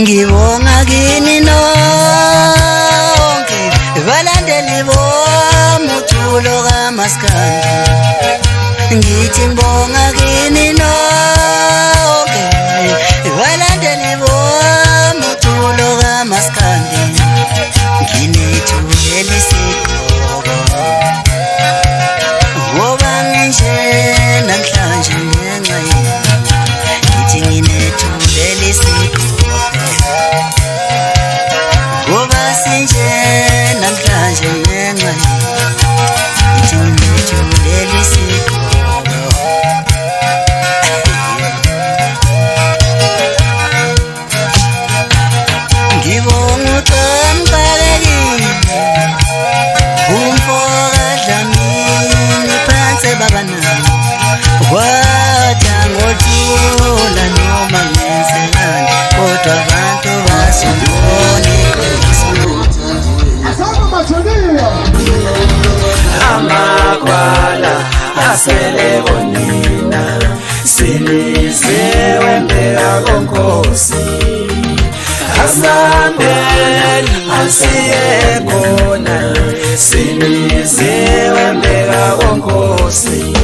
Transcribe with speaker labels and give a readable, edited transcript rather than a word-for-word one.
Speaker 1: ngibonga kini nonke balandeli bomu uculo kaMaskandi ngithi ngibonga kini nonke balandeli bomu uculo kaMaskandi nginethulele isigqoko ngoba nje namhlanje ngenxa yenu ngithi nginethulele isigqoko ngoba sinje namhlanje ngenxa yenu ngithi nginethulele isigqoko ngibonga uqamqalekile umfoka Dlamini phansi baba nami wathi ngothula noma ngenzekani kodwa abantu basibone
Speaker 2: amakwala asele bonina siliziwe mbeka konkosi asambele asiyekona siliziwe mbeka konkosi